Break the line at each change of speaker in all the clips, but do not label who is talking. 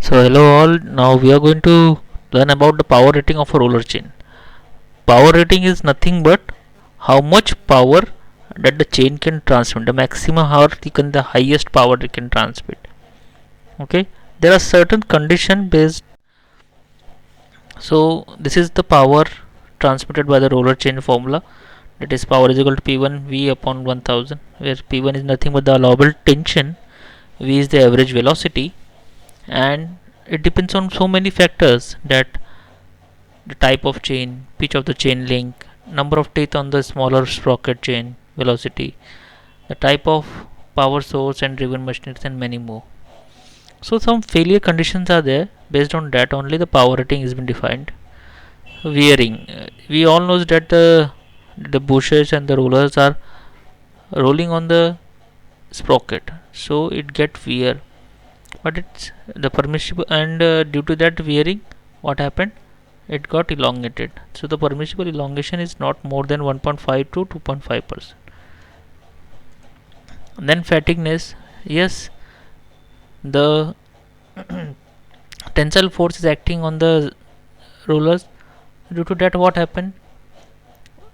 So hello all, now we are going to learn about the power rating of a roller chain. Power rating is nothing but how much power that the chain can transmit, the maximum power the highest power it can transmit. Okay, there are certain condition based. So this is the power transmitted by the roller chain formula, that is power is equal to P1 V upon 1000, where P1 is nothing but the allowable tension, V is the average velocity, and it depends on so many factors, that the type of chain, pitch of the chain link, number of teeth on the smaller sprocket chain, velocity, the type of power source and driven machinery, and many more. So some failure conditions are there. Based on that only the power rating has been defined. Wearing, we all know that the bushers and the rollers are rolling on the sprocket, so it get wear. But it's the permissible, and due to that wearing, what happened? It got elongated. So the permissible elongation is not more than 1.5 to 2.5%. Then fatigueness, yes, the tensile force is acting on the rollers. Due to that, what happened?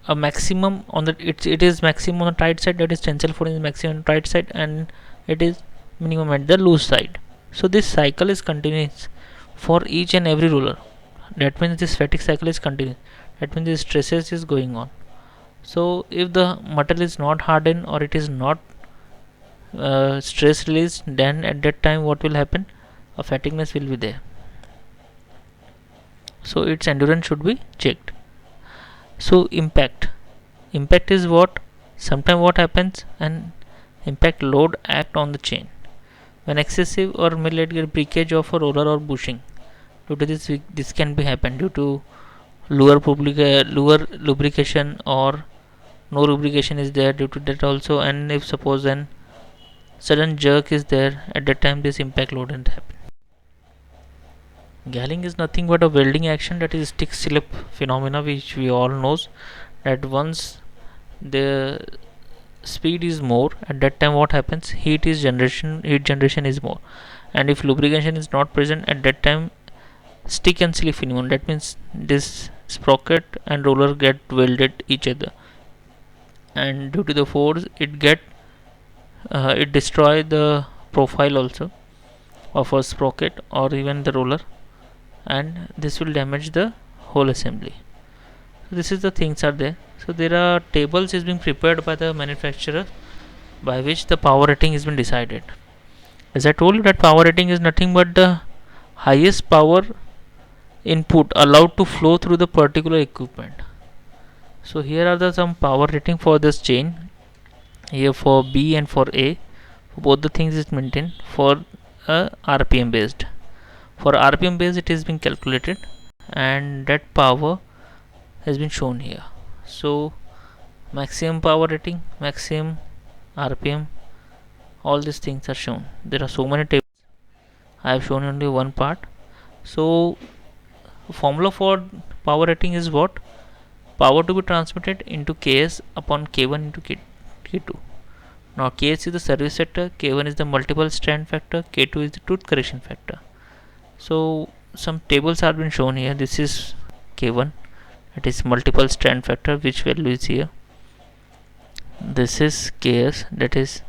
A maximum on the it is maximum on the tight side, that is tensile force is maximum on the tight side, and it is minimum at the loose side. So this cycle is continuous for each and every roller. That means this fatigue cycle is continuous. That means this stresses is going on. So if the material is not hardened or it is not stress released, then at that time what will happen? A fatigueness will be there. So its endurance should be checked. So impact is what? Sometimes what happens, an impact load act on the chain when excessive or millet breakage of a roller or bushing. Due to this can be happen due to lower lubrication, or no lubrication is there due to that also. And if suppose an sudden jerk is there, at that time this impact load won't happen. Galling is nothing but a welding action, that is stick slip phenomena, which we all knows, that once the speed is more, at that time what happens? Heat generation is more, and if lubrication is not present, at that time stick and slip phenomenon, that means this sprocket and roller get welded each other, and due to the force it destroy the profile also of a sprocket or even the roller, and this will damage the whole assembly. So this is the things are there. So there are tables is being prepared by the manufacturer, by which the power rating has been decided. As I told you, that power rating is nothing but the highest power input allowed to flow through the particular equipment. So here are the some power rating for this chain. Here for B and for A, for both the things is maintained for RPM based. For RPM based it is being calculated, and that power has been shown here. So maximum power rating, maximum RPM, all these things are shown. There are so many tables. I have shown only one part. So formula for power rating is what? Power to be transmitted into Ks upon K1 into K2. Now Ks is the service factor, K1 is the multiple strand factor, K2 is the tooth correction factor. So some tables have been shown here. This is K1, it is multiple strand factor, which value is here. This is Ks, that is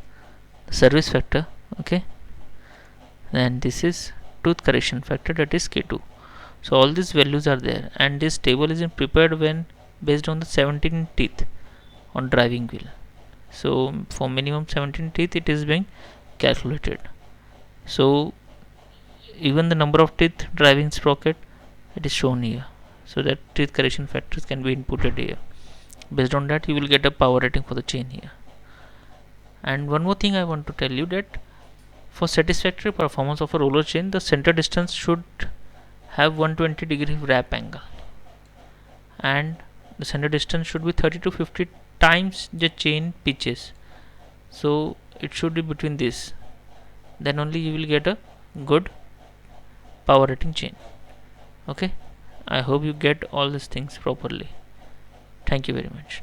service factor, okay, and this is tooth correction factor, that is K2. So all these values are there, and this table is prepared when based on the 17 teeth on driving wheel. So for minimum 17 teeth it is being calculated. So even the number of teeth driving sprocket, it is shown here, so that teeth correction factors can be inputted here. Based on that you will get a power rating for the chain here. And one more thing I want to tell you, that for satisfactory performance of a roller chain, the center distance should have 120-degree wrap angle, and the center distance should be 30 to 50 times the chain pitches. So it should be between this, then only you will get a good power rating chain. Okay, I hope you get all these things properly. Thank you very much.